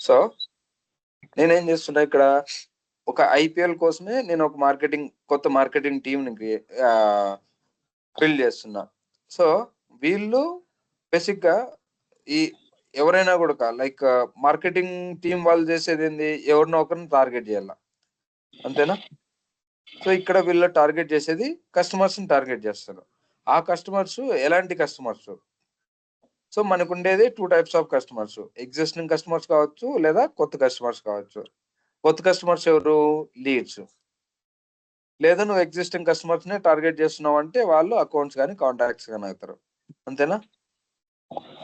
So నేనేం చేస్తున్నా ఇక్కడ, ఒక ఐపీఎల్ కోసమే నేను ఒక కొత్త మార్కెటింగ్ టీమ్ ని బిల్డ్ చేస్తున్నా. సో వీళ్ళు బేసిక్ గా ఈ ఎవరైనా కూడా లైక్ మార్కెటింగ్ టీం వాళ్ళు చేసేది ఏంది, ఎవరినో ఒకరిని టార్గెట్ చేయాల, అంతేనా? సో ఇక్కడ వీళ్ళు టార్గెట్ చేసేది కస్టమర్స్ ని టార్గెట్ చేస్తారు. ఆ కస్టమర్స్ ఎలాంటి కస్టమర్స్? సో మనకు ఉండేది 2 types of customers, existing customers కావచ్చు లేదా కొత్త కస్టమర్స్ కావచ్చు. కొత్త కస్టమర్స్ ఎవరు? లీడ్స్. లేదా నువ్వు ఎగ్జిస్టింగ్ కస్టమర్స్ ని టార్గెట్ చేస్తున్నావు అంటే వాళ్ళు అకౌంట్స్ కానీ కాంటాక్ట్స్ కానీ అవుతారు, అంతేనా?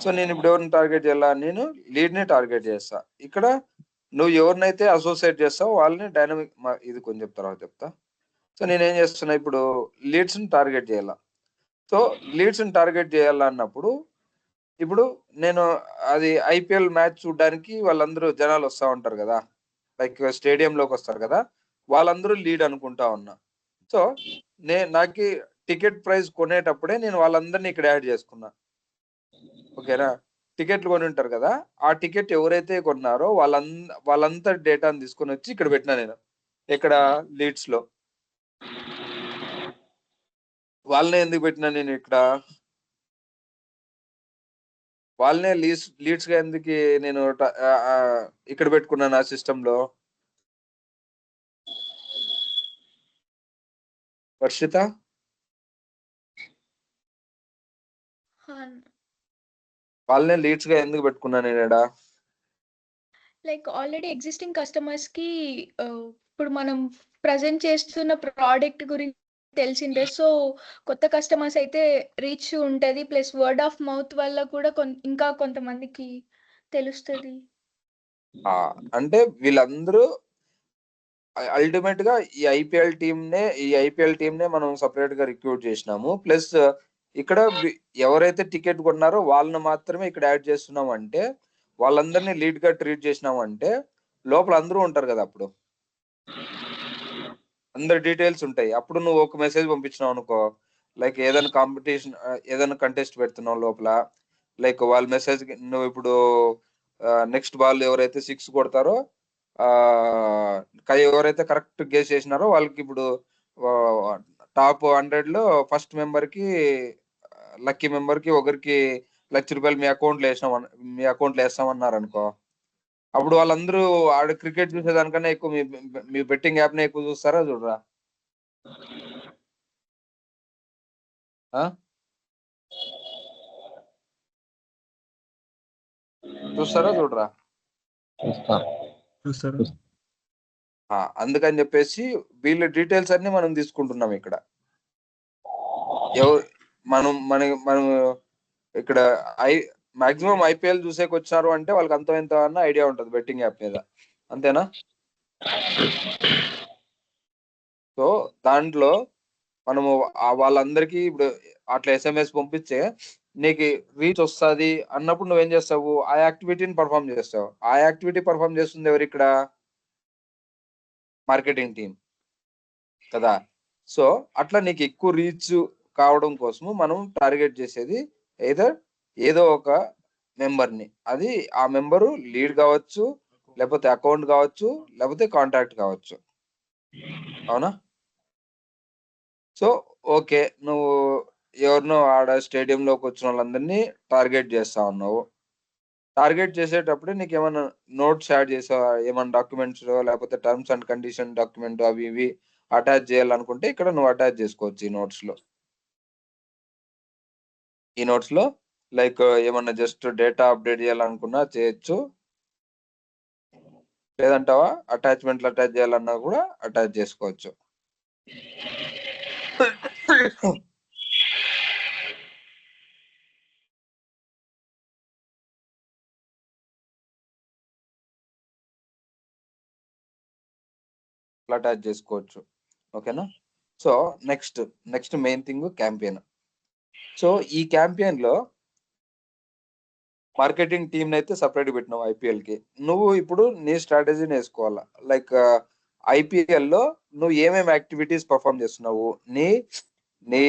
సో నేను ఇప్పుడు ఎవరిని టార్గెట్ చేయాలా? నేను లీడ్ ని టార్గెట్ చేస్తా. ఇక్కడ నువ్వు ఎవరినైతే అసోసియేట్ చేస్తావో వాళ్ళని డైనమిక్, ఇది కొంచెం తర్వాత చెప్తా. సో నేనేం చేస్తున్నా, ఇప్పుడు లీడ్స్ ని టార్గెట్ చేయాల. సో లీడ్స్ ని టార్గెట్ చేయాలన్నప్పుడు ఇప్పుడు నేను అది ఐపీఎల్ మ్యాచ్ చూడడానికి వాళ్ళందరూ జనాలు వస్తా ఉంటారు కదా, లైక్ స్టేడియంలోకి వస్తారు కదా, వాళ్ళందరూ లీడ్ అనుకుంటా ఉన్నా. సో నాకు టికెట్ ప్రైస్ కొనేటప్పుడే నేను వాళ్ళందరినీ ఇక్కడ యాడ్ చేసుకున్నా, ఓకేనా? టికెట్లు కొని ఉంటారు కదా, ఆ టికెట్ ఎవరైతే కొన్నారో వాళ్ళంతా డేటాను తీసుకొని వచ్చి ఇక్కడ పెట్టినా నేను. ఇక్కడ లీడ్స్ లో వాళ్ళనే ఎందుకు పెట్టినా నేను ఇక్కడ? వాళ్ళనే లీడ్స్ గా ఎందుకు నేను ఇక్కడ పెట్టుకున్నాను ఆ సిస్టమ్ లో? వర్షిత, వాళ్ళనే లీడ్స్ గా ఎందుకు పెట్టుకున్నాను నేను ఇక్కడ? లైక్ ఆల్రెడీ ఎగ్జిస్టింగ్ కస్టమర్స్ కి ఇప్పుడు మనం ప్రజెంట్ చేస్తున్న ప్రోడక్ట్ గురించి తెలిసిందే. సో కొత్త కస్టమర్స్ అయితే రీచ్ ఉంటది, ప్లస్ వర్డ్ ఆఫ్ మౌత్ వల్ల కూడా ఇంకా కొంతమందికి తెలుస్తుంది. అంటే వీళ్ళందరూ అల్టిమేట్ గా ఈ ఐపీఎల్ టీమ్ నే మనం సపరేట్ గా రిక్రూట్ చేసినాము. ప్లస్ ఇక్కడ ఎవరైతే టికెట్ కొన్నారో వాళ్ళని మాత్రమే ఇక్కడ యాడ్ చేస్తున్నాం అంటే, వాళ్ళందరినీ లీడ్ గా ట్రీట్ చేసినాము అంటే లోపల అందరూ ఉంటారు కదా, అప్పుడు అందరి డీటెయిల్స్ ఉంటాయి. అప్పుడు నువ్వు ఒక మెసేజ్ పంపించినావు అనుకో, లైక్ ఏదైనా కాంపిటీషన్, ఏదైనా కంటెస్ట్ పెడుతున్నావు లోపల, లైక్ వాళ్ళ మెసేజ్ నువ్వు ఇప్పుడు నెక్స్ట్ బాల్ ఎవరైతే 6 కొడతారో, ఎవరైతే కరెక్ట్ గేస్ చేసినారో వాళ్ళకి ఇప్పుడు టాప్ 100 లో ఫస్ట్ మెంబర్ కి, లక్కీ మెంబర్ కి ఒకరికి ₹1,00,000 మీ అకౌంట్ లో వేస్తామన్నారు అనుకో, అప్పుడు వాళ్ళందరూ ఆడ క్రికెట్ చూసేదానికన్నా ఎక్కువ మీ బెట్టింగ్ యాప్ నే ఎక్కువ చూస్తారా చూడరా? చూస్తారా చూడరా? చూస్తారు. అందుకని చెప్పేసి వీళ్ళ డీటెయిల్స్ అన్ని మనం తీసుకుంటున్నాం ఇక్కడ. మనం ఇక్కడ మాక్సిమం ఐపీఎల్ చూసేకి వచ్చారు అంటే వాళ్ళకి అంత ఎంత అన్న ఐడియా ఉంటుంది బెట్టింగ్ యాప్ మీద, అంతేనా? సో దాంట్లో మనము వాళ్ళందరికీ ఇప్పుడు అట్లా ఎస్ఎంఎస్ పంపించే నీకు రీచ్ వస్తుంది అన్నప్పుడు నువ్వేం చేస్తావు? ఆ యాక్టివిటీని పర్ఫామ్ చేస్తావు. ఆ యాక్టివిటీ పర్ఫామ్ చేస్తుంది ఎవరు ఇక్కడ? మార్కెటింగ్ టీం కదా. సో అట్లా నీకు ఎక్కువ రీచ్ కావడం కోసము మనం టార్గెట్ చేసేది ఏదో ఒక మెంబర్ని. అది ఆ మెంబరు లీడ్ కావచ్చు, లేకపోతే అకౌంట్ కావచ్చు, లేకపోతే కాంటాక్ట్ కావచ్చు, అవునా? సో ఓకే, నువ్వు ఎవరినో ఆడ స్టేడియంలోకి వచ్చిన వాళ్ళందరినీ టార్గెట్ చేస్తా ఉన్నావు. టార్గెట్ చేసేటప్పుడు నీకు ఏమైనా నోట్స్ యాడ్ చేసావా? ఏమైనా డాక్యుమెంట్స్ లేకపోతే టర్మ్స్ అండ్ కండిషన్ డాక్యుమెంట్ అవి ఇవి అటాచ్ చేయాలనుకుంటే ఇక్కడ నువ్వు అటాచ్ చేసుకోవచ్చు ఈ నోట్స్ లో లైక్ ఏమన్నా జస్ట్ డేటా అప్డేట్ చేయాలనుకున్నా చేయొచ్చు, లేదంటావా అటాచ్మెంట్లు అటాచ్ చేయాలన్నా కూడా అటాచ్ చేసుకోవచ్చు. అటాచ్ చేసుకోవచ్చు, ఓకేనా? So next main thing campaign. So ఈ క్యాంపెయిన్ లో మార్కెటింగ్ టీమ్ అయితే సపరేట్ పెట్టినావు ఐపీఎల్ కి. నువ్వు ఇప్పుడు నీ స్ట్రాటజీని వేసుకోవాలా. లైక్ ఐపీఎల్ లో నువ్వు ఏమేమి యాక్టివిటీస్ పర్ఫామ్ చేస్తున్నావు, నీ నీ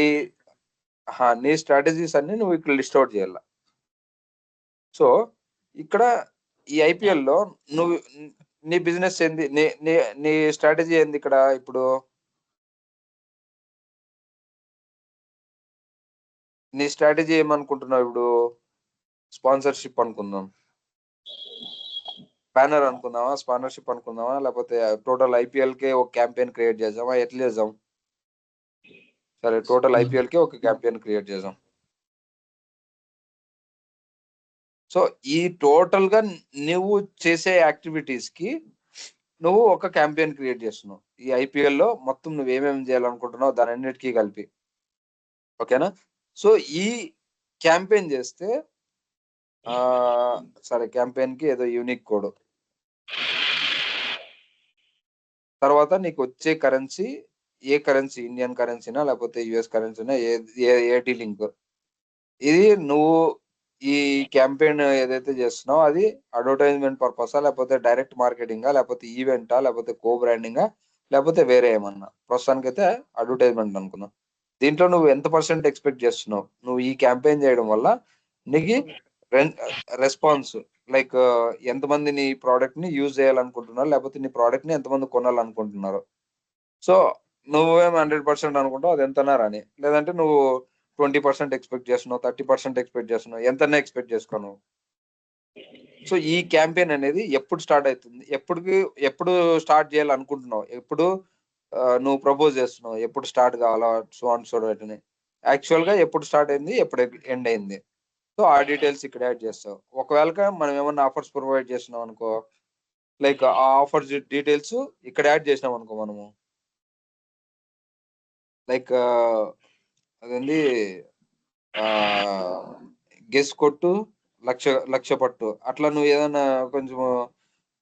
నీ స్ట్రాటజీస్ అన్ని నువ్వు ఇక్కడ లిస్ట్ అవుట్ చేయాల. సో ఇక్కడ ఈ ఐపీఎల్ లో నువ్వు నీ బిజినెస్ ఏంది, నీ నీ నీ స్ట్రాటజీ ఏంది ఇక్కడ ఇప్పుడు? నీ స్ట్రాటజీ ఏమనుకుంటున్నావు ఇప్పుడు? స్పాన్సర్షిప్ అనుకుందాం, బ్యానర్ అనుకుందామా, స్పాన్సర్షిప్ అనుకుందామా, లేకపోతే టోటల్ ఐపీఎల్ కే ఒక క్యాంపెయిన్ క్రియేట్ చేద్దామా, ఎట్లా చేద్దాం? సరే, టోటల్ ఐపీఎల్ కి ఒక క్యాంపెయిన్ క్రియేట్ చేద్దాం. సో ఈ టోటల్ గా నువ్వు చేసే యాక్టివిటీస్ కి నువ్వు ఒక క్యాంపెయిన్ క్రియేట్ చేస్తున్నావు. ఈ ఐపీఎల్ లో మొత్తం నువ్వు ఏమేమి చేయాలనుకుంటున్నావు దాని అన్నిటికీ కలిపి. ఓకేనా? సో ఈ క్యాంపెయిన్ చేస్తే సరే, క్యాంపెయిన్ కి ఏదో యూనిక్ కోడ్, తర్వాత నీకు వచ్చే కరెన్సీ ఏ కరెన్సీ, ఇండియన్ కరెన్సీనా లేకపోతే యుఎస్ కరెన్సీనా, ఏటీ లింక్. ఇది నువ్వు ఈ క్యాంపెయిన్ ఏదైతే చేస్తున్నావు అది అడ్వర్టైజ్మెంట్ పర్పసా, లేకపోతే డైరెక్ట్ మార్కెటింగా, లేకపోతే ఈవెంటా, లేకపోతే కో బ్రాండింగా, లేకపోతే వేరే ఏమన్నా? ప్రస్తుతానికైతే అడ్వర్టైజ్మెంట్ అనుకుందాం. దీంట్లో నువ్వు ఎంత పర్సెంట్ ఎక్స్పెక్ట్ చేస్తున్నావు నువ్వు ఈ క్యాంపెయిన్ చేయడం వల్ల నీకు రెస్పాన్స్? లైక్ ఎంతమంది నీ ప్రోడక్ట్ ని యూజ్ చేయాలనుకుంటున్నారు, లేకపోతే నీ ప్రోడక్ట్ ని ఎంతమంది కొనాలనుకుంటున్నారు? సో నువ్వేం 100% అనుకుంటావు, అది ఎంతనా రాని. లేదంటే నువ్వు 20% ఎక్స్పెక్ట్ చేస్తున్నావు, 30% ఎక్స్పెక్ట్ చేస్తున్నావు, ఎంతనే ఎక్స్పెక్ట్ చేసుకోను. సో ఈ క్యాంపెయిన్ అనేది ఎప్పుడు స్టార్ట్ అవుతుంది, ఎప్పుడు స్టార్ట్ చేయాలనుకుంటున్నావు, ఎప్పుడు నువ్వు ప్రపోజ్ చేస్తున్నావు, ఎప్పుడు స్టార్ట్ కావాలా, సో అండ్ సో అని యాక్చువల్ గా ఎప్పుడు స్టార్ట్ అయింది, ఎప్పుడు ఎండ్ అయింది. సో ఆ డీటెయిల్స్ ఇక్కడ యాడ్ చేస్తావు. ఒకవేళ మనం ఏమన్నా ఆఫర్స్ ప్రొవైడ్ చేస్తున్నాం అనుకో, లైక్ ఆ ఆఫర్స్ డీటెయిల్స్ ఇక్కడ యాడ్ చేసినాం అనుకో మనము, లైక్ అదేంది, గెస్ కొట్టు లక్ష పట్టు, అట్లా నువ్వు ఏదైనా కొంచెం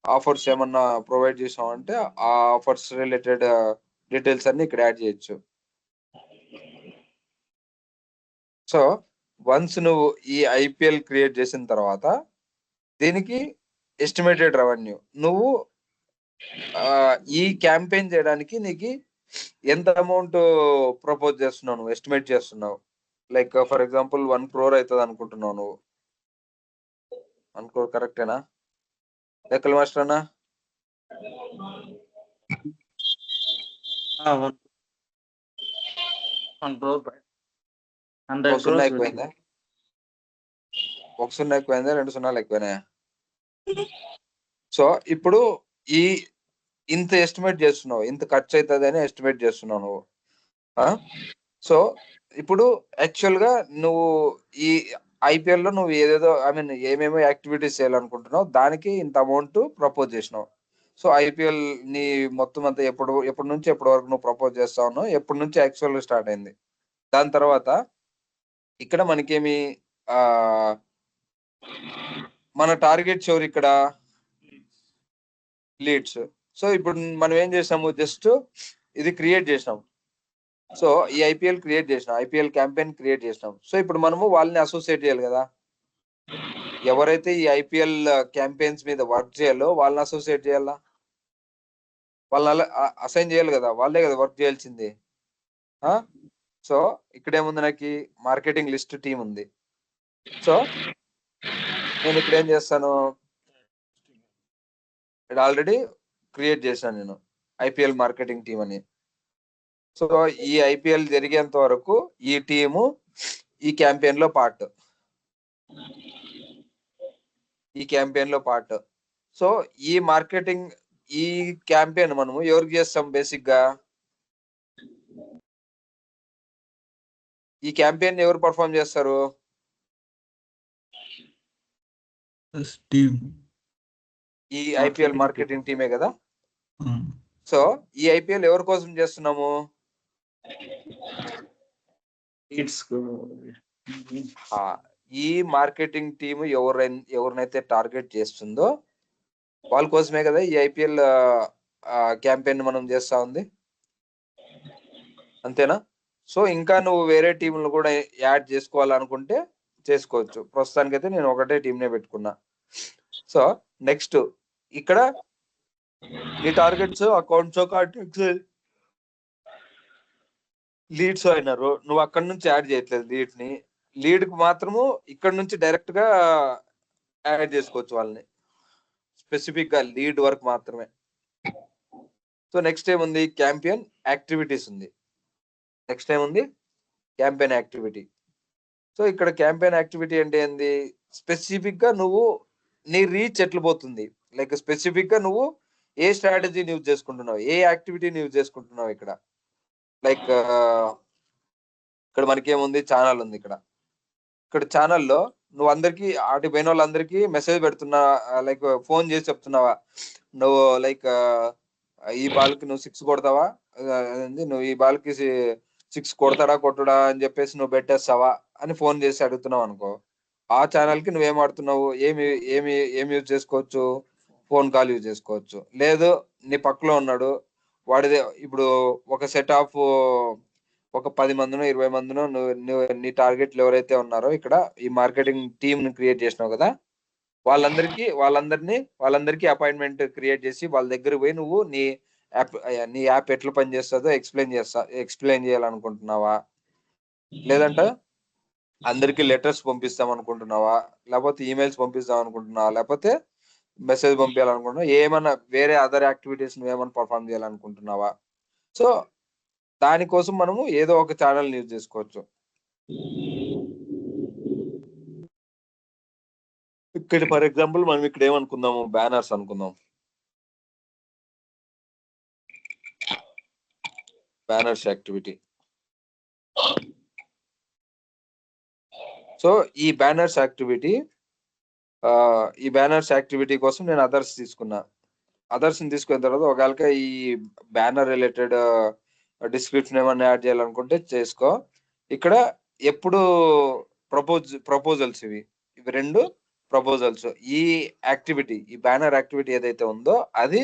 ఆఫర్స్ ఏమన్నా ప్రొవైడ్ చేసావు అంటే ఆ ఆఫర్స్ రిలేటెడ్ డీటెయిల్స్ అన్ని ఇక్కడ యాడ్ చేయొచ్చు. సో వన్స్ నువ్వు ఈ ఐపీఎల్ క్రియేట్ చేసిన తర్వాత దీనికి ఎస్టిమేటెడ్ రెవెన్యూ, నువ్వు ఈ క్యాంపెయిన్ చేయడానికి నీకు ఎంత అమౌంట్ ప్రపోజ్ చేస్తున్నావు, నువ్వు ఎస్టిమేట్ చేస్తున్నావు? లైక్ ఫర్ ఎగ్జాంపుల్ 1 crore అవుతుంది అనుకుంటున్నావు నువ్వు. 1 crore కరెక్టేనా లెక్కల మాస్టర్ అన్నా? 1 crore, ఒక 100 సున్నా crores. ఎక్కువైందా? ఒక సున్నా ఎక్కువైందా, 2 సున్నాలు ఎక్కువైనాయా? సో ఇప్పుడు ఈ ఇంత ఎస్టిమేట్ చేస్తున్నావు, ఇంత ఖర్చు అవుతుంది అని ఎస్టిమేట్ చేస్తున్నావు నువ్వు. సో ఇప్పుడు యాక్చువల్ గా నువ్వు ఈ ఐపీఎల్ లో నువ్వు ఏదేదో ఏమేమో యాక్టివిటీస్ చేయాలనుకుంటున్నావు, దానికి ఇంత అమౌంట్ ప్రపోజ్ చేసినావు. సో ఐపీఎల్ నీ మొత్తం అంతా ఎప్పటి నుంచి ఎప్పటి వరకు నువ్వు ప్రపోజ్ చేస్తా ఉన్నావు, ఎప్పటి నుంచి యాక్చువల్ గా స్టార్ట్ అయింది? దాని తర్వాత ఇక్కడ మనకేమి మన టార్గెట్ ఎవరు ఇక్కడ? లీడ్స్. సో ఇప్పుడు మనం ఏం చేసాము, జస్ట్ ఇది క్రియేట్ చేసినాం. సో ఈ ఐపీఎల్ క్రియేట్ చేసినాం, ఐపీఎల్ క్యాంపెయిన్ క్రియేట్ చేసినాం. సో ఇప్పుడు మనము వాళ్ళని అసోసియేట్ చేయాలి కదా, ఎవరైతే ఈ ఐపీఎల్ క్యాంపెయిన్స్ మీద వర్క్ చేయాలో వాళ్ళని అసోసియేట్ చేయాలా, వాళ్ళని అసైన్ చేయాలి కదా, వాళ్ళే కదా వర్క్ చేయాల్సింది. సో ఇక్కడ ఏముంది, నాకు మార్కెటింగ్ లిస్ట్ టీం ఉంది. సో నేను ఇక్కడ ఏం చేస్తాను, ఇక్కడ ఆల్రెడీ క్రియేట్ చేశాను నేను ఐపీఎల్ మార్కెటింగ్ టీం అని. సో ఈ ఐపీఎల్ జరిగేంత వరకు ఈ టీము ఈ క్యాంపెయిన్ లో పార్ట్, సో ఈ మార్కెటింగ్ ఈ క్యాంపెయిన్ మనము ఎవరికి చేస్తాం? బేసిక్ గా ఈ క్యాంపెయిన్ ఎవరు పర్ఫామ్ చేస్తారు? ఈ ఐపీఎల్ మార్కెటింగ్ టీమే కదా. సో ఈ ఐపీఎల్ ఎవరి కోసం చేస్తున్నాము? ఈ మార్కెటింగ్ టీమ్ ఎవరినైతే టార్గెట్ చేస్తుందో వాళ్ళ కోసమే కదా ఈ ఐపీఎల్ క్యాంపెయిన్ మనం చేస్తా ఉంది, అంతేనా? సో ఇంకా నువ్వు వేరే టీంలు కూడా యాడ్ చేసుకోవాలనుకుంటే చేసుకోవచ్చు. ప్రస్తుతానికైతే నేను ఒకటే టీంనే పెట్టుకున్నా. సో నెక్స్ట్ ఇక్కడ నీ టార్గెట్స్ అకౌంట్స్, కాంటాక్ట్స్, లీడ్స్ అయినారు, నువ్వు అక్కడ నుంచి యాడ్ చేయట్లేదు లీడ్ కి మాత్రము ఇక్కడ నుంచి డైరెక్ట్ గా యాడ్ చేసుకోవచ్చు వాళ్ళని. స్పెసిఫిక్ గా లీడ్ వర్క్ మాత్రమే. సో నెక్స్ట్ ఏముంది, క్యాంపెయిన్ యాక్టివిటీస్ ఉంది. నెక్స్ట్ ఏముంది, క్యాంపెయిన్ యాక్టివిటీ. సో ఇక్కడ క్యాంపెయిన్ యాక్టివిటీ అంటే ఏంది, స్పెసిఫిక్ గా నువ్వు నీ రీచ్ ఎట్లా పోతుంది, లైక్ స్పెసిఫిక్ గా నువ్వు ఏ స్ట్రాటజీని యూజ్ చేసుకుంటున్నావు, ఏ యాక్టివిటీని యూజ్ చేసుకుంటున్నావు. ఇక్కడ లైక్ ఇక్కడ మనకేముంది, ఛానల్ ఉంది. ఇక్కడ ఛానల్లో నువ్వు అందరికి ఆటి పోయిన వాళ్ళందరికీ మెసేజ్ పెడుతున్నా, లైక్ ఫోన్ చేసి చెప్తున్నావా, నువ్వు లైక్ ఈ బాల్కి నువ్వు 6 కొడతావా, నువ్వు ఈ బాల్కి 6 కొడతాడా కొట్టడా అని చెప్పేసి నువ్వు పెట్టేస్తావా అని ఫోన్ చేసి అడుగుతున్నావు అనుకో, ఆ ఛానల్ కి నువ్వేం ఆడుతున్నావు, ఏమి యూజ్ చేసుకోవచ్చు, ఫోన్ కాల్ యూజ్ చేసుకోవచ్చు. లేదు నీ పక్కలో ఉన్నాడు, వాడిదే ఇప్పుడు ఒక సెట్ ఆఫ్ ఒక 10 మందినో 20 మందినో నీ టార్గెట్లు ఎవరైతే ఉన్నారో ఇక్కడ ఈ మార్కెటింగ్ టీమ్ ని క్రియేట్ చేసినావు కదా, వాళ్ళందరికీ అపాయింట్మెంట్ క్రియేట్ చేసి వాళ్ళ దగ్గర పోయి నువ్వు నీ యాప్ ఎట్లా పనిచేస్తుందో ఎక్స్ప్లెయిన్ చేయాలనుకుంటున్నావా, లేదంటే అందరికి లెటర్స్ పంపిస్తాం అనుకుంటున్నావా, లేకపోతే ఈమెయిల్స్ పంపిస్తాం అనుకుంటున్నావా, లేకపోతే మెసేజ్ పంపించాలనుకుంటున్నావా, ఏమన్నా వేరే అదర్ యాక్టివిటీస్ నువ్వేమన్నా పర్ఫామ్ చేయాలనుకుంటున్నావా. సో దానికోసం మనము ఏదో ఒక ఛానల్ యూజ్ చేసుకోవచ్చు. ఇక్కడ ఫర్ ఎగ్జాంపుల్ మనం ఇక్కడ ఏమనుకుందాము, బ్యానర్స్ అనుకుందాం. Banners activity. సో ఈ బ్యానర్స్ యాక్టివిటీ కోసం నేను అదర్స్ తీసుకున్నా. అదర్స్ ని తీసుకున్న తర్వాత ఒకవేళ ఈ బ్యానర్ రిలేటెడ్ డిస్క్రిప్షన్ ఏమన్నా యాడ్ చేయాలనుకుంటే చేసుకో. ఇక్కడ ఎప్పుడు ప్రపోజల్స్ ఇవి 2 ప్రపోజల్స్. ఈ యాక్టివిటీ, ఈ బ్యానర్ యాక్టివిటీ ఏదైతే ఉందో అది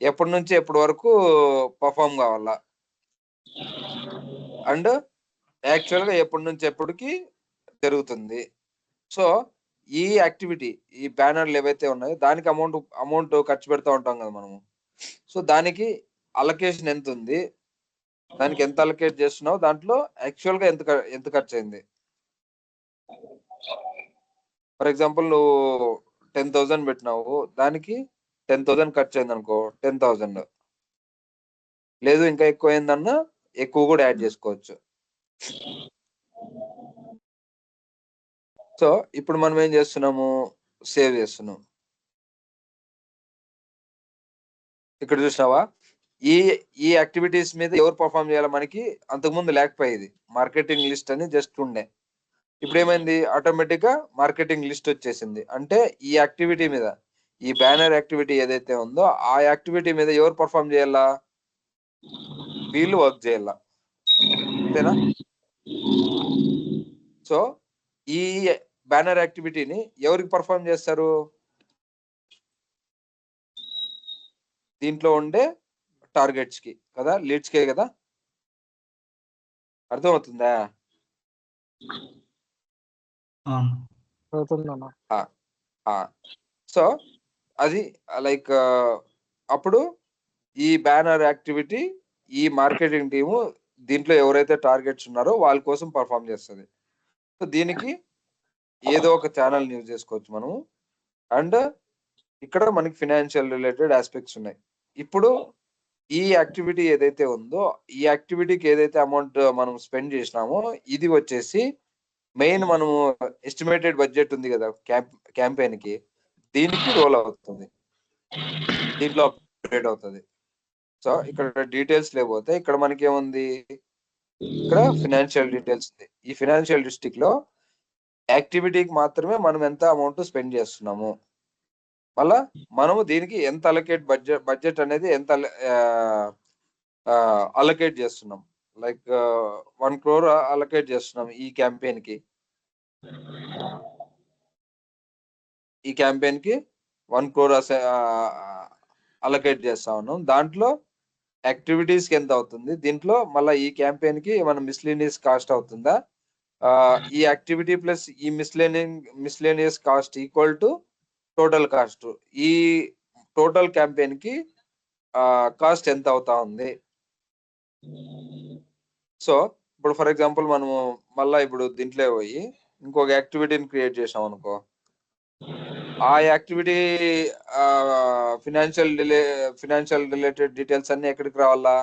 ఎప్పటి నుంచి ఎప్పటి వరకు పర్ఫామ్ కావాలా, అండ్ యాక్చువల్ గా ఎప్పటి నుంచి ఎప్పటికి జరుగుతుంది. సో ఈ యాక్టివిటీ, ఈ బ్యానర్లు ఏవైతే ఉన్నాయో దానికి అమౌంట్ ఖర్చు పెడతా ఉంటాం కదా మనము. సో దానికి అలొకేషన్ ఎంత ఉంది, దానికి ఎంత అలొకేట్ చేస్తున్నావు, దాంట్లో యాక్చువల్ గా ఎంత ఖర్చు అయింది. ఫర్ ఎగ్జాంపుల్ నువ్వు 10,000 పెట్టినావు, దానికి 10,000 ఖర్చు అయింది అనుకో, 10,000. లేదు ఇంకా ఎక్కువ అయిందన్నా ఎక్కువ కూడా యాడ్ చేసుకోవచ్చు. సో ఇప్పుడు మనం ఏం చేస్తున్నాము, సేవ్ చేస్తున్నాం. ఇక్కడ చూసినావా, ఈ యాక్టివిటీస్ మీద ఎవరు పర్ఫామ్ చేయాలో మనకి అంతకుముందు లేకపోయేది, మార్కెటింగ్ లిస్ట్ అని జస్ట్ ఉండే. ఇప్పుడు ఏమైంది, ఆటోమేటిక్ గా మార్కెటింగ్ లిస్ట్ వచ్చేసింది. అంటే ఈ యాక్టివిటీ మీద, ఈ బ్యానర్ యాక్టివిటీ ఏదైతే ఉందో ఆ యాక్టివిటీ మీద ఎవరు పర్ఫామ్ చేయాలా, వీళ్ళు వర్క్ చేయాలా, అంతేనా. సో ఈ బ్యానర్ యాక్టివిటీని ఎవరికి పర్ఫామ్ చేస్తారు, దీంట్లో ఉండే టార్గెట్స్ కి కదా, లీడ్స్ కే కదా. అర్థమవుతుందా. సో అది లైక్ అప్పుడు ఈ బ్యానర్ యాక్టివిటీ, ఈ మార్కెటింగ్ టీము దీంట్లో ఎవరైతే టార్గెట్స్ ఉన్నారో వాళ్ళ కోసం పర్ఫామ్ చేస్తుంది. సో దీనికి ఏదో ఒక ఛానల్ యూజ్ చేసుకోవచ్చు మనము. అండ్ ఇక్కడ మనకి ఫినాన్షియల్ రిలేటెడ్ ఆస్పెక్ట్స్ ఉన్నాయి. ఇప్పుడు ఈ యాక్టివిటీ ఏదైతే ఉందో, ఈ యాక్టివిటీకి ఏదైతే అమౌంట్ మనం స్పెండ్ చేసినామో ఇది వచ్చేసి మెయిన్ మనము ఎస్టిమేటెడ్ బడ్జెట్ ఉంది కదా క్యాంపెయిన్ కి, దీనికి రోల్ అవుతుంది, దీంట్లో అప్డేట్ అవుతుంది. సో ఇక్కడ డీటెయిల్స్ లేకపోతే ఇక్కడ మనకి ఏముంది, ఇక్కడ ఫినాన్షియల్ డీటెయిల్స్ ఉంది. ఈ ఫినాన్షియల్ డిస్ట్రిక్ట్ లో యాక్టివిటీకి మాత్రమే మనం ఎంత అమౌంట్ స్పెండ్ చేస్తున్నాము, మళ్ళా మనము దీనికి ఎంత బడ్జెట్ అనేది ఎంత అలొకేట్ చేస్తున్నాం. లైక్ 1 crore అలొకేట్ చేస్తున్నాం ఈ క్యాంపెయిన్ కి. 1 crore అలొకేట్ చేస్తా ఉన్నాం. దాంట్లో యాక్టివిటీస్ కి ఎంత అవుతుంది, దీంట్లో మళ్ళీ ఈ క్యాంపెయిన్ కి మన మిస్లేనియస్ కాస్ట్ అవుతుందా, ఈ యాక్టివిటీ ప్లస్ ఈ miscellaneous cost equal to total cost, ఈ టోటల్ క్యాంపెయిన్ కి కాస్ట్ ఎంత అవుతా ఉంది. సో ఇప్పుడు ఫర్ ఎగ్జాంపుల్ మనము మళ్ళీ ఇప్పుడు దీంట్లో పోయి ఇంకొక యాక్టివిటీని క్రియేట్ చేసాం అనుకో, ఆ యాక్టివిటీ ఫినాన్షియల్ రిలేటెడ్ డీటెయిల్స్ అన్ని ఎక్కడికి రావాలా?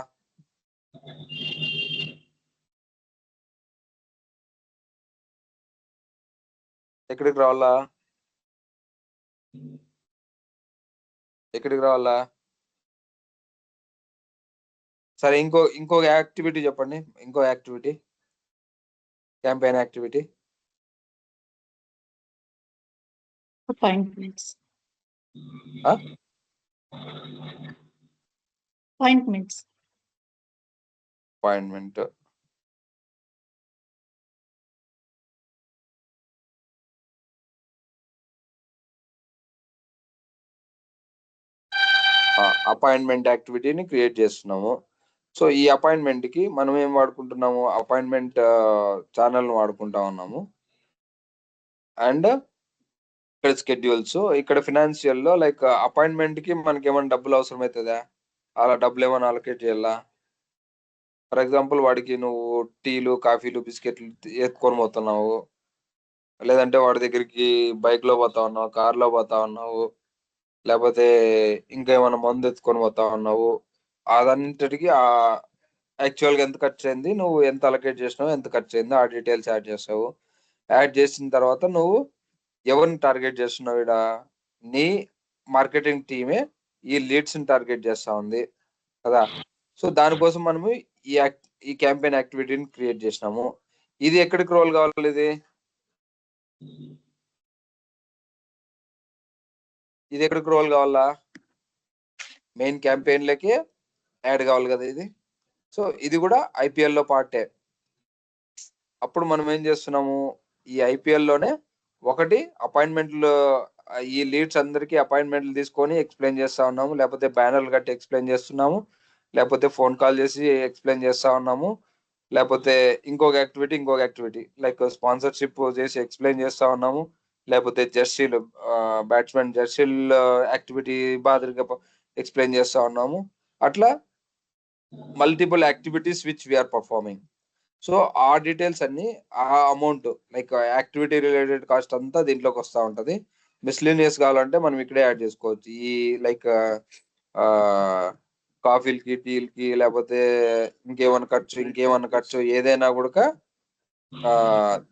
ఎక్కడికి రావాలా? ఎక్కడికి రావాలా? సరే, ఇంకొక యాక్టివిటీ చెప్పండి. ఇంకో activity, campaign activity. Appointments. Huh? Appointments. Appointment. Appointment యాక్టివిటీని క్రియేట్ చేస్తున్నాము. సో ఈ అపాయింట్మెంట్ కి మనం ఏం వాడుకుంటున్నాము? అపాయింట్మెంట్ ఛానల్ వాడుకుంటా ఉన్నాము. అండ్ ఇక్కడ స్కెడ్యూల్స్, ఇక్కడ ఫినాన్షియల్ లో లైక్ అపాయింట్మెంట్ కి మనకి ఏమైనా డబ్బులు అవసరం అవుతుందా? అలా డబ్బులు ఏమైనా అలొకేట్ చేయాలా? ఫర్ ఎగ్జాంపుల్ వాడికి నువ్వు టీలు, కాఫీలు, బిస్కెట్లు ఎత్తుకొని పోతున్నావు, లేదంటే వాడి దగ్గరికి బైక్ లో పోతా ఉన్నావు, కార్ లో పోతా ఉన్నావు, లేకపోతే ఇంకా ఏమైనా మందు ఎత్తుకొని పోతా ఉన్నావు, అదంతటికి యాక్చువల్ గా ఎంత ఖర్చు అయింది, నువ్వు ఎంత అలొకేట్ చేసినావు, ఎంత ఖర్చు అయింది, ఆ డీటెయిల్స్ యాడ్ చేస్తావు. యాడ్ చేసిన తర్వాత నువ్వు ఎవరిని టార్గెట్ చేస్తున్నావు? ఇక్కడ నీ మార్కెటింగ్ టీమే ఈ లీడ్స్ ని టార్గెట్ చేస్తా ఉంది కదా. సో దానికోసం మనము ఈ క్యాంపెయిన్ యాక్టివిటీని క్రియేట్ చేసినాము. ఇది ఎక్కడికి రోల్ కావాలి? ఇది ఎక్కడికి రోల్ కావాలా? మెయిన్ క్యాంపెయిన్ లకి యాడ్ కావాలి కదా ఇది. సో ఇది కూడా ఐపీఎల్ లో పార్టే. అప్పుడు మనం ఏం చేస్తున్నాము? ఈ ఐపీఎల్ లోనే ఒకటి అపాయింట్మెంట్లు, ఈ లీడ్స్ అందరికి అపాయింట్మెంట్లు తీసుకొని ఎక్స్ప్లెయిన్ చేస్తా ఉన్నాము, లేకపోతే బ్యానర్లు కట్టి ఎక్స్ప్లెయిన్ చేస్తున్నాము, లేకపోతే ఫోన్ కాల్ చేసి ఎక్స్ప్లెయిన్ చేస్తా ఉన్నాము, లేకపోతే ఇంకొక యాక్టివిటీ లైక్ స్పాన్సర్షిప్ చేసి ఎక్స్ప్లెయిన్ చేస్తా ఉన్నాము, లేకపోతే జెర్సీలు, బ్యాట్స్మెన్ జెర్సీలు యాక్టివిటీ బాధగా ఎక్స్ప్లెయిన్ చేస్తా ఉన్నాము. అట్లా multiple activities which we are performing. So ఆ డీటెయిల్స్ అన్ని, ఆ amount like activity related cost అంతా దీంట్లోకి వస్తూ ఉంటది. మిస్లీనియస్ కావాలంటే మనం ఇక్కడే యాడ్ చేసుకోవచ్చు. ఈ లైక్ కాఫీలకి, టీలకి, లేకపోతే ఇంకేమన్నా ఖర్చు ఏదైనా కూడా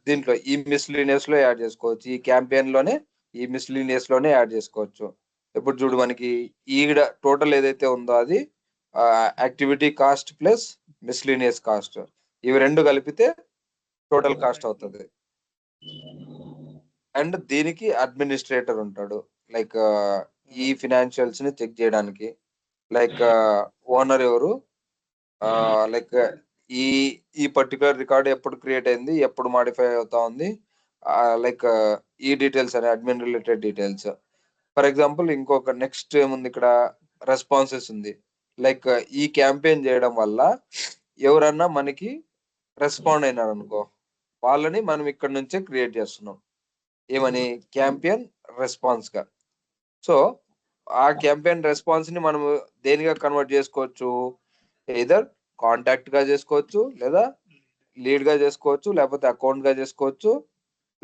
దీంట్లో ఈ మిస్లీనియస్ లో యాడ్ చేసుకోవచ్చు. ఈ క్యాంపెయిన్ లోనే ఈ మిస్లీనియస్ లోనే యాడ్ చేసుకోవచ్చు. ఇప్పుడు చూడు, మనకి ఈడ టోటల్ ఏదైతే ఉందో అది activity cost plus miscellaneous cost, ఇవి రెండు కలిపితే టోటల్ కాస్ట్ అవుతుంది. అండ్ దీనికి అడ్మినిస్ట్రేటర్ ఉంటాడు, లైక్ ఈ ఫినాన్షియల్స్ ని చెక్ చేయడానికి. లైక్ ఓనర్ ఎవరు, లైక్ ఈ ఈ పర్టికులర్ రికార్డ్ ఎప్పుడు క్రియేట్ అయింది, ఎప్పుడు మాడిఫై అవుతా ఉంది, లైక్ ఈ డీటెయిల్స్ అనే admin related details. For example ఇంకొక నెక్స్ట్ ఏముంది ఇక్కడ, రెస్పాన్సెస్ ఉంది. లైక్ ఈ క్యాంపెయిన్ చేయడం వల్ల ఎవరన్నా మనకి రెస్పాండ్ అయినారు అనుకో, వాళ్ళని మనం ఇక్కడ నుంచే క్రియేట్ చేస్తున్నాం. ఏమని? క్యాంపెయిన్ రెస్పాన్స్ గా. సో ఆ క్యాంపెయిన్ రెస్పాన్స్ ని మనం దేనిగా కన్వర్ట్ చేసుకోవచ్చు? ఎయిదర్ కాంటాక్ట్ గా చేసుకోవచ్చు, లేదా లీడ్ గా చేసుకోవచ్చు, లేకపోతే అకౌంట్ గా చేసుకోవచ్చు,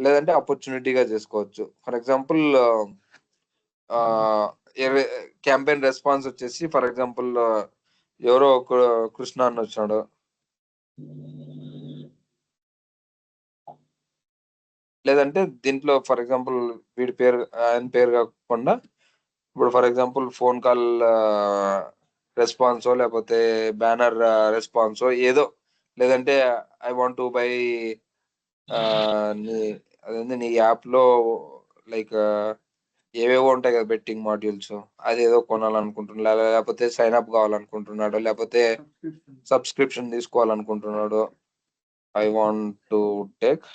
లేదంటే ఆపర్చునిటీగా చేసుకోవచ్చు. ఫర్ ఎగ్జాంపుల్ క్యాంపెయిన్ రెస్పాన్స్ వచ్చేసి, ఫర్ ఎగ్జాంపుల్ ఎవరో కృష్ణ అని వచ్చాడు, లేదంటే దీంట్లో ఫర్ ఎగ్జాంపుల్ వీడి పేరు, ఆయన పేరు కాకుండా, ఇప్పుడు ఫర్ ఎగ్జాంపుల్ ఫోన్ కాల్ రెస్పాన్సో, లేకపోతే బ్యానర్ రెస్పాన్సో ఏదో, లేదంటే ఐ వాంట్ టు బై నీ యాప్ లో లైక్ ఏవేవో ఉంటాయి కదా బెట్టింగ్ మాడ్యూల్స్, అదేదో కొనాలనుకుంటున్నాడు, లేకపోతే సైన్ అప్ కావాలనుకుంటున్నాడు, లేకపోతే సబ్స్క్రిప్షన్ తీసుకోవాలనుకుంటున్నాడు. ఐ వాంట్ టు టేక్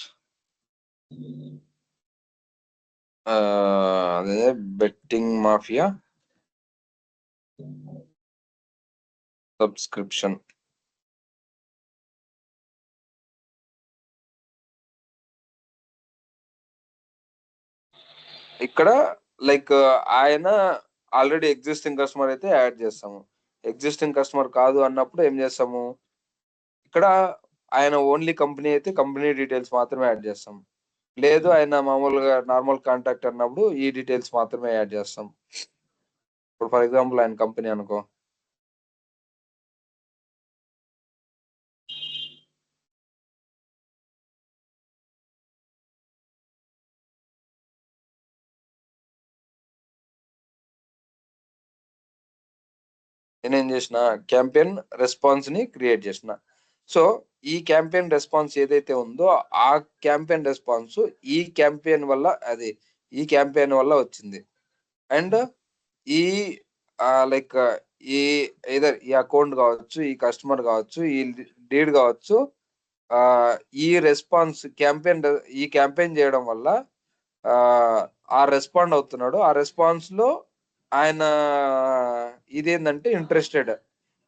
అదే బెట్టింగ్ మాఫియా సబ్స్క్రిప్షన్. ఇక్కడ లైక్ ఆయన ఆల్రెడీ ఎగ్జిస్టింగ్ కస్టమర్ అయితే యాడ్ చేస్తాము. ఎగ్జిస్టింగ్ కస్టమర్ కాదు అన్నప్పుడు ఏం చేస్తాము? ఇక్కడ ఆయన ఓన్లీ కంపెనీ అయితే కంపెనీ డీటెయిల్స్ మాత్రమే యాడ్ చేస్తాం. లేదు ఆయన మామూలుగా నార్మల్ కాంటాక్ట్ అన్నప్పుడు ఈ డీటెయిల్స్ మాత్రమే యాడ్ చేస్తాం. ఇప్పుడు ఫర్ ఎగ్జాంపుల్ ఆయన కంపెనీ అనుకో, నేనేం చేసిన క్యాంపెయిన్ రెస్పాన్స్ ని క్రియేట్ చేసిన. సో ఈ క్యాంపెయిన్ రెస్పాన్స్ ఏదైతే ఉందో ఆ క్యాంపెయిన్ రెస్పాన్స్ ఈ క్యాంపెయిన్ వల్ల వచ్చింది. అండ్ ఈ లైక్ ఈ ఏదర్ ఈ అకౌంట్ కావచ్చు, ఈ కస్టమర్ కావచ్చు, ఈ లీడ్ కావచ్చు, ఈ రెస్పాన్స్ ఈ క్యాంపెయిన్ చేయడం వల్ల ఆ రెస్పాండ్ అవుతున్నాడు. ఆ రెస్పాన్స్ లో ఆయన ఇదేంటంటే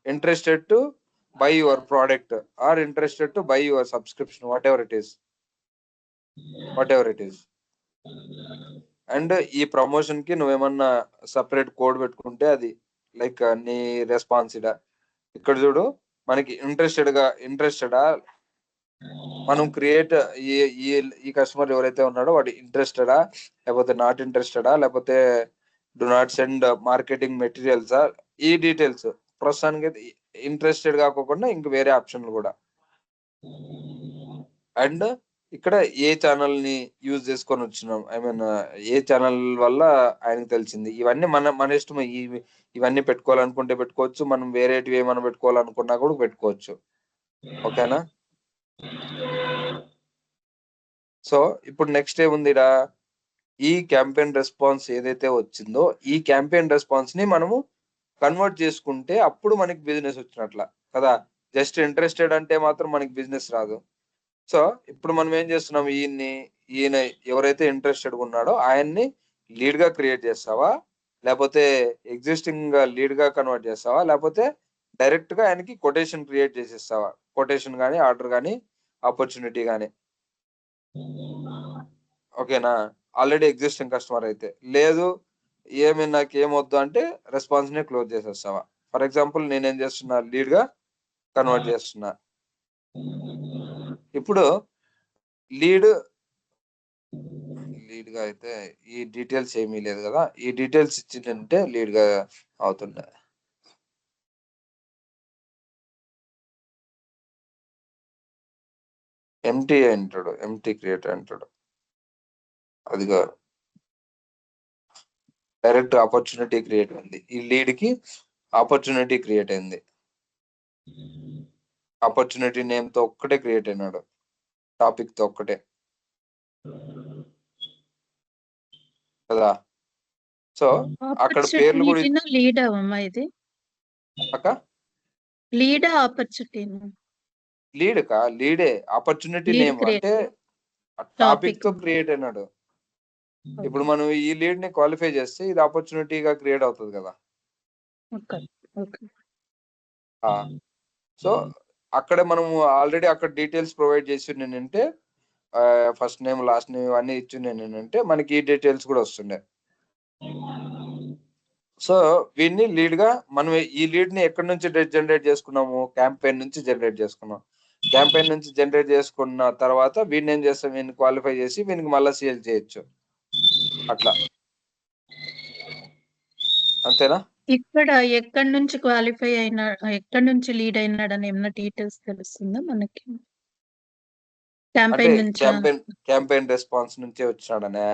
interested to buy your product or interested to buy your subscription, what ever it is. And ఈ ప్రమోషన్ కి నువ్వేమన్నా సపరేట్ కోడ్ పెట్టుకుంటే అది లైక్ నీ రెస్పాన్స్ ఇక్కడ చూడు, మనకి ఇంట్రెస్టెడా మనం క్రియేట్ ఈ కస్టమర్ ఎవరైతే ఉన్నాడో వాడు ఇంట్రెస్టెడా లేకపోతే నాట్ ఇంట్రెస్టెడా లేకపోతే డు నాట్ సెండ్ మార్కెటింగ్ మెటీరియల్సా, ఈ డీటెయిల్స్ ప్రస్తుతానికి అయితే ఇంట్రెస్టెడ్ కాకుండా ఇంక వేరే ఆప్షన్లు కూడా. అండ్ ఇక్కడ ఏ ఛానల్ ని యూజ్ చేసుకొని వచ్చినాం, ఐ మీన్ ఏ ఛానల్ వల్ల ఆయనకు తెలిసింది, ఇవన్నీ మన ఇష్టం. ఇవన్నీ పెట్టుకోవాలనుకుంటే పెట్టుకోవచ్చు, మనం వేరేటివి ఏమైనా పెట్టుకోవాలనుకున్నా కూడా పెట్టుకోవచ్చు. ఓకేనా? సో ఇప్పుడు నెక్స్ట్ ఏముంది ఇడా, ఈ క్యాంపెయిన్ రెస్పాన్స్ ఏదైతే వచ్చిందో ఈ క్యాంపెయిన్ రెస్పాన్స్ ని మనము కన్వర్ట్ చేసుకుంటే అప్పుడు మనకి బిజినెస్ వచ్చినట్ల కదా. జస్ట్ ఇంట్రెస్టెడ్ అంటే మాత్రం మనకి బిజినెస్ రాదు. సో ఇప్పుడు మనం ఏం చేస్తున్నాం, ఈయన ఎవరైతే ఇంట్రెస్టెడ్ ఉన్నాడో ఆయన్ని లీడ్ గా క్రియేట్ చేస్తావా, లేకపోతే ఎగ్జిస్టింగ్ లీడ్ గా కన్వర్ట్ చేస్తావా, లేకపోతే డైరెక్ట్ గా ఆయనకి కొటేషన్ క్రియేట్ చేసేస్తావా, కొటేషన్ కానీ ఆర్డర్ కానీ ఆపర్చునిటీ కానీ. ఓకేనా? ఆల్రెడీ ఎగ్జిస్టింగ్ కస్టమర్ అయితే లేదు, నాకు ఏమొద్దు అంటే రెస్పాన్స్ ని క్లోజ్ చేసేస్తావా. ఫర్ ఎగ్జాంపుల్ నేనేం చేస్తున్నా, లీడ్ గా కన్వర్ట్ చేస్తున్నా. ఇప్పుడు లీడ్ గా అయితే ఈ డీటెయిల్స్ ఏమీ లేదు కదా, ఈ డీటెయిల్స్ ఇచ్చిందంటే లీడ్ గా అవుతుండే. ఎంటీ క్రియేట్ అంటాడు, అది కాదు, డైరెక్ట్ ఆపర్చునిటీ క్రియేట్ అయింది. ఈ లీడ్ కి ఆపర్చునిటీ క్రియేట్ అయింది, ఆపర్చునిటీ నేమ్ తో ఒక్కటే క్రియేట్ అయినాడు, టాపిక్ తో ఒక్కటే కదా. సో అక్కడ పేర్లు కూడా లీడ్ అవమ్మా ఇది అక్క, లీడ్ ఆపర్చునిటీ లీడే ఆపర్చునిటీ నేమ్ అంటే టాపిక్ తో క్రియేట్ అయినాడు. ఇప్పుడు మనం ఈ లీడ్ ని క్వాలిఫై చేస్తే ఇది ఆపర్చునిటీగా క్రియేట్ అవుతుంది కదా. సో అక్కడ మనం ఆల్రెడీ అక్కడ డీటెయిల్స్ ప్రొవైడ్ చేసి నేనంటే ఫస్ట్ నేమ్ లాస్ట్ నేమ్ అన్ని ఇచ్చి నేనంటే మనకి ఈ డీటెయిల్స్ కూడా వస్తుండే. సో వీడిని లీడ్ గా మనం ఈ లీడ్ ని ఎక్కడి నుంచి జనరేట్ చేసుకున్నాము, క్యాంపెయిన్ నుంచి జనరేట్ చేసుకున్నాం. క్యాంపెయిన్ నుంచి జనరేట్ చేసుకున్న తర్వాత వీడిని ఏం చేస్తాం, వీడిని క్వాలిఫై చేసి వీనికి మళ్ళీ సేల్ చేయొచ్చు, అట్లా. అంతేనా? ఇక్కడ ఎక్కడి నుంచి క్వాలిఫై అయినా, ఎక్కడి నుంచి లీడ్ అయినాడని ఏమన్నా డీటెయిల్స్ తెలుస్తుందా మనకి? క్యాంపెయిన్ రెస్పాన్స్ నుంచే వచ్చినాడనే,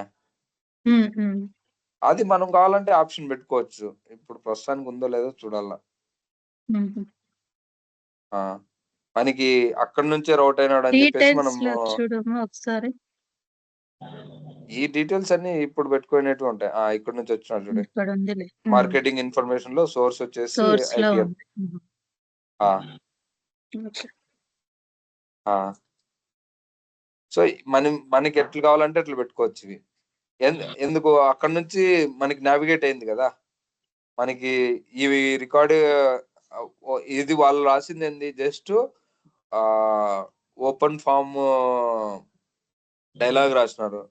అది మనం కావాలంటే ఆప్షన్ పెట్టుకోవచ్చు. ఇప్పుడు ప్రస్తుతానికి ఉందో లేదో చూడాల. మనకి అక్కడ నుంచే రౌట్ అయినాడు అని చెప్పేసి మనం ఒకసారి ఈ డీటెయిల్స్ అన్ని ఇప్పుడు పెట్టుకునేట్టు ఉంటాయి. ఇక్కడ నుంచి వచ్చినాడు చూడండి, మార్కెటింగ్ ఇన్ఫర్మేషన్ లో సోర్స్ వచ్చేసి IPL. సో మనకి ఎట్లా కావాలంటే అట్లా పెట్టుకోవచ్చు ఇవి. ఎందుకు అక్కడ నుంచి మనకి నావిగేట్ అయింది కదా, మనకి ఇవి రికార్డు. ఇది వాళ్ళు రాసింది ఏంది, జస్ట్ ఓపెన్ ఫామ్ డైలాగ్ రాసినారు,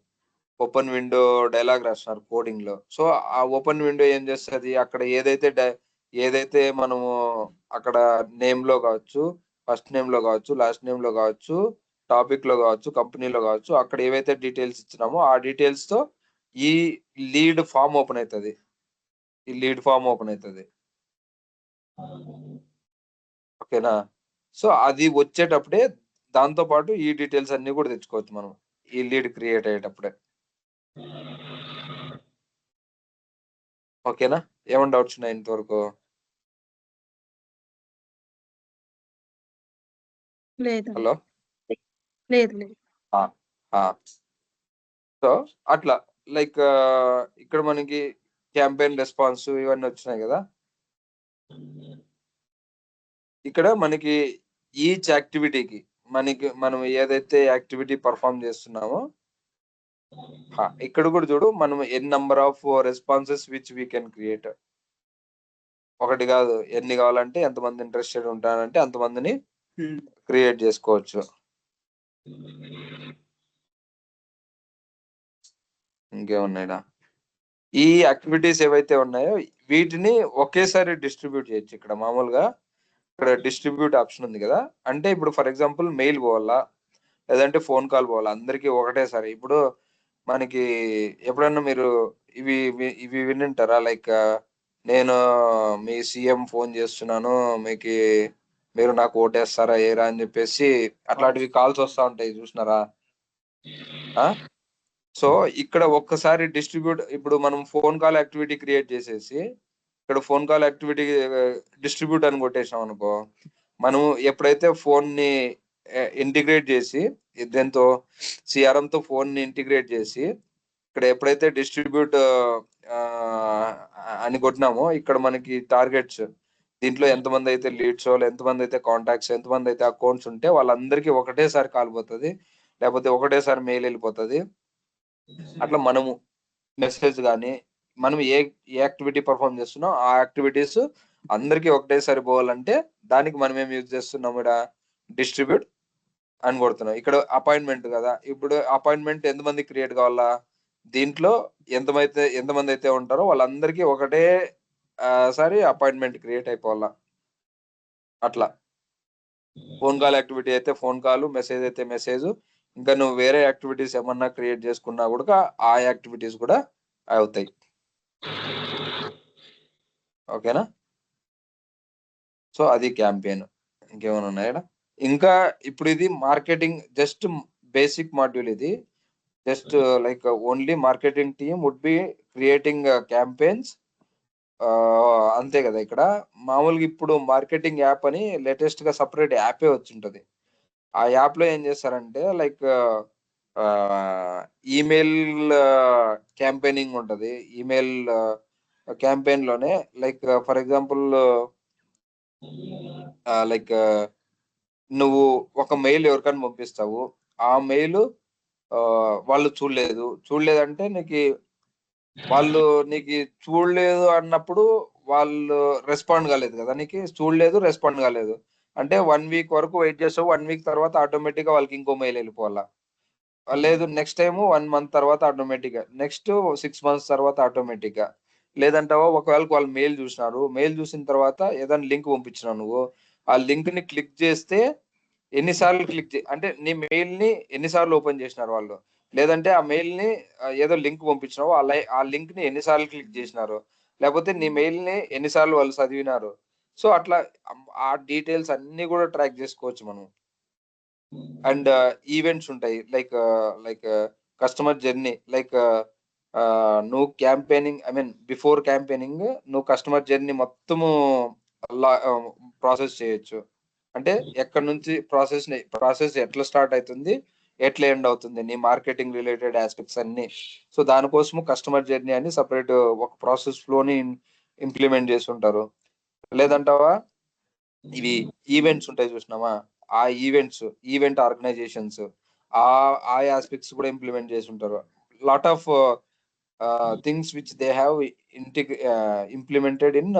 ఓపెన్ విండో డైలాగ్ రాసినారు కోడింగ్ లో. సో ఆ ఓపెన్ విండో ఏం చేస్తుంది, అక్కడ ఏదైతే మనము అక్కడ నేమ్ లో కావచ్చు, ఫస్ట్ నేమ్ లో కావచ్చు, లాస్ట్ నేమ్ లో కావచ్చు, టాపిక్ లో కావచ్చు, కంపెనీలో కావచ్చు, అక్కడ ఏవైతే డీటెయిల్స్ ఇచ్చినామో ఆ డీటెయిల్స్ తో ఈ లీడ్ ఫామ్ ఓపెన్ అవుతుంది. ఓకేనా? సో అది వచ్చేటప్పుడే దాంతో పాటు ఈ డీటెయిల్స్ అన్ని కూడా తెచ్చుకోవచ్చు మనం ఈ లీడ్ క్రియేట్ అయ్యేటప్పుడే. ఓకేనా? ఏమైనా డౌట్స్ ఉన్నాయి ఇంతవరకు? లేదు హలో. లేదు లేదు. సో అట్లా లైక్ ఇక్కడ మనకి క్యాంపెయిన్ రెస్పాన్స్ ఇవన్నీ వచ్చినాయి కదా. ఇక్కడ మనకి ఈచ్ యాక్టివిటీకి మనం ఏదైతే యాక్టివిటీ పర్ఫామ్ చేస్తున్నామో ఇక్కడ కూడా చూడు, మనం N number of responses which we can create. ఒకటి కాదు, ఎన్ని కావాలంటే ఎంతమంది ఇంట్రెస్టెడ్ ఉంటారంటే అంతమందిని క్రియేట్ చేసుకోవచ్చు. ఇంకేమున్నాయినా, ఈ యాక్టివిటీస్ ఏవైతే ఉన్నాయో వీటిని ఒకేసారి డిస్ట్రిబ్యూట్ చేయొచ్చు. ఇక్కడ మామూలుగా ఇక్కడ డిస్ట్రిబ్యూట్ ఆప్షన్ ఉంది కదా, అంటే ఇప్పుడు ఫర్ ఎగ్జాంపుల్ మెయిల్ పోవాలా లేదంటే ఫోన్ కాల్ పోవాలా అందరికి ఒకటేసారి. ఇప్పుడు మనకి ఎప్పుడన్నా మీరు ఇవి వినింటారా, లైక్ నేను మీ సీఎం ఫోన్ చేస్తున్నాను, మీరు నాకు ఓటేస్తారా ఏరా అని చెప్పేసి అట్లాంటివి కాల్స్ వస్తా ఉంటాయి, చూసినారా? సో ఇక్కడ ఒక్కసారి ఇప్పుడు మనం ఫోన్ కాల్ యాక్టివిటీ క్రియేట్ చేసేసి ఇక్కడ ఫోన్ కాల్ యాక్టివిటీ డిస్ట్రిబ్యూట్ అని కొట్టేసాం అనుకో, మనం ఎప్పుడైతే ఫోన్ ని ఇంటిగ్రేట్ చేసి దీంతో సిఆర్ఎం తో ఫోన్ ని ఇంటిగ్రేట్ చేసి ఇక్కడ ఎప్పుడైతే డిస్ట్రిబ్యూట్ అని కొట్టినామో ఇక్కడ మనకి టార్గెట్స్ దీంట్లో ఎంతమంది అయితే లీడ్స్, ఎంతమంది అయితే కాంటాక్ట్స్, ఎంతమంది అయితే అకౌంట్స్ ఉంటే వాళ్ళందరికీ ఒకటేసారి కాల్ పోతుంది, లేకపోతే ఒకటేసారి మెయిల్ వెళ్ళిపోతుంది. అట్లా మనము మెసేజ్ కానీ మనం ఏ యాక్టివిటీ పర్ఫామ్ చేస్తున్నాం ఆ యాక్టివిటీస్ అందరికీ ఒకటేసారి పోవాలంటే దానికి మనం ఏం యూజ్ చేస్తున్నాం, ఇక్కడ డిస్ట్రిబ్యూట్ అని కొడుతున్నాం. ఇక్కడ అపాయింట్మెంట్ కదా, ఇప్పుడు అపాయింట్మెంట్ ఎంతమంది క్రియేట్ కావాలా, దీంట్లో ఎంతమంది అయితే ఉంటారో వాళ్ళందరికీ ఒకటే సారి అపాయింట్మెంట్ క్రియేట్ అయిపోవాలా. అట్లా ఫోన్ కాల్ యాక్టివిటీ అయితే ఫోన్ కాల్, మెసేజ్ అయితే మెసేజ్, ఇంకా నువ్వు వేరే యాక్టివిటీస్ ఏమన్నా క్రియేట్ చేసుకున్నా కూడా ఆ యాక్టివిటీస్ కూడా అవుతాయి. ఓకేనా? సో అది క్యాంపెయిన్. ఇంకేమైనా ఉన్నాయా? ఇంకా ఇప్పుడు ఇది మార్కెటింగ్ జస్ట్ బేసిక్ మాడ్యూల్. ఇది just like only marketing team would be creating campaigns, అంతే కదా. ఇక్కడ మామూలుగా ఇప్పుడు మార్కెటింగ్ యాప్ అని లేటెస్ట్ గా సపరేట్ యాపే వచ్చింటది. ఆ యాప్ లో ఏం చేస్తారంటే లైక్ ఈమెయిల్ క్యాంపెయినింగ్ ఉంటది. ఈమెయిల్ క్యాంపెయిన్ లోనే లైక్ ఫర్ ఎగ్జాంపుల్ లైక్ నువ్వు ఒక మెయిల్ ఎవరికైనా పంపిస్తావు, ఆ మెయిల్ వాళ్ళు చూడలేదంటే వాళ్ళు చూడలేదు అన్నప్పుడు వాళ్ళు రెస్పాండ్ కాలేదు కదా, రెస్పాండ్ కాలేదు అంటే 1 వీక్ వరకు వెయిట్ చేస్తావు. 1 వీక్ తర్వాత ఆటోమేటిక్ గా వాళ్ళకి ఇంకో మెయిల్ వెళ్ళిపోవాలా. లేదు నెక్స్ట్ టైం 1 మంత్ తర్వాత ఆటోమేటిక్ గా, నెక్స్ట్ 6 మంత్స్ తర్వాత ఆటోమేటిక్ గా. లేదంటావా ఒకవేళ వాళ్ళు మెయిల్ చూసిన తర్వాత ఏదైనా లింక్ పంపించినావు, నువ్వు ఆ లింక్ ని క్లిక్ చేస్తే ఎన్నిసార్లు అంటే నీ మెయిల్ ని ఎన్నిసార్లు ఓపెన్ చేసినారు వాళ్ళు, లేదంటే ఆ మెయిల్ ని ఏదో లింక్ పంపించినావు ఆ లింక్ ని ఎన్నిసార్లు క్లిక్ చేసినారు, లేకపోతే నీ మెయిల్ ని ఎన్నిసార్లు వాళ్ళు చదివినారు. సో అట్లా ఆ డీటెయిల్స్ అన్ని కూడా ట్రాక్ చేసుకోవచ్చు మనం. అండ్ ఈవెంట్స్ ఉంటాయి లైక్ కస్టమర్ జర్నీ, లైక్ నువ్వు క్యాంపెయినింగ్ బిఫోర్ క్యాంపెయినింగ్ నువ్వు కస్టమర్ జర్నీ మొత్తము ప్రాసెస్ చేయొచ్చు. అంటే ఎక్కడ నుంచి ప్రాసెస్ ఎట్లా స్టార్ట్ అవుతుంది, ఎట్లా ఎండ్ అవుతుంది, నీ మార్కెటింగ్ రిలేటెడ్ ఆస్పెక్ట్స్ అన్ని. సో దానికోసము కస్టమర్ జర్నీ అని సపరేట్ ఒక ప్రాసెస్ ఫ్లోని ఇంప్లిమెంట్ చేసి ఉంటారు. లేదంటావా ఇవి ఈవెంట్స్ ఉంటాయి చూసినావా, ఆ ఈవెంట్ ఆర్గనైజేషన్స్ ఆ ఆస్పెక్ట్స్ కూడా ఇంప్లిమెంట్ చేసి ఉంటారు. Lot of things which they have implemented in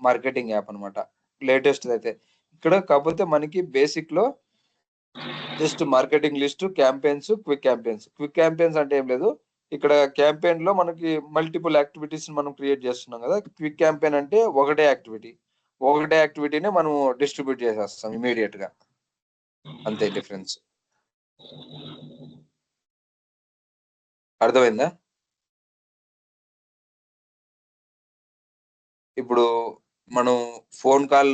marketing app అనమాట, లేటెస్ట్ అయితే. ఇక్కడ కాకపోతే మనకి బేసిక్ లో just marketing list, campaigns, quick campaigns అంటే ఏం లేదు. ఇక్కడ క్యాంపెయిన్ లో మనకి మల్టిపుల్ యాక్టివిటీస్ మనం క్రియేట్ చేస్తున్నాం కదా. క్విక్ క్యాంపెయిన్ అంటే ఒకటే యాక్టివిటీని మనం డిస్ట్రిబ్యూట్ చేసేస్తాం ఇమీడియట్ గా, అంతే డిఫరెన్స్. అర్థమైందా? ఇప్పుడు మనం phone call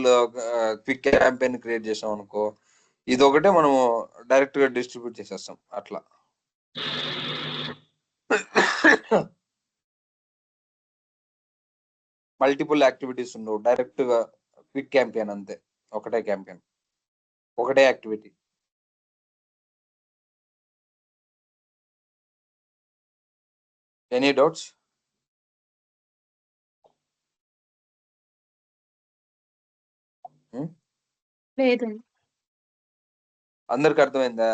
quick campaign create చేసాం అనుకో, ఇదొకటే మనం డైరెక్ట్ గా డిస్ట్రిబ్యూట్ చేసేస్తాం అట్లా. మల్టిపుల్ యాక్టివిటీస్ ఉండవు, డైరెక్ట్ గా క్విక్ క్యాంపెయిన్ అంతే, ఒకటే క్యాంపెయిన్, ఒకటే యాక్టివిటీ. Any doubts? లేదు. అందరికి అర్థమైందా?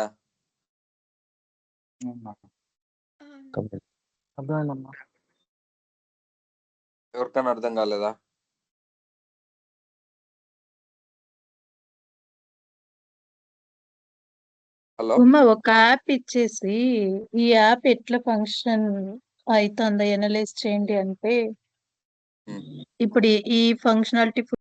అర్థమైందమ్మా. ఎవరికైనా అర్థం కాలేదా? హలో, ఉమ్మ ఒక యాప్ ఇచ్చేసి ఈ యాప్ ఎట్లా ఫంక్షన్ అవుతుందో ఎనలైజ్ చేయండి అంటే ఉమ్. ఇప్పుడు ఈ ఫంక్షనాలిటీ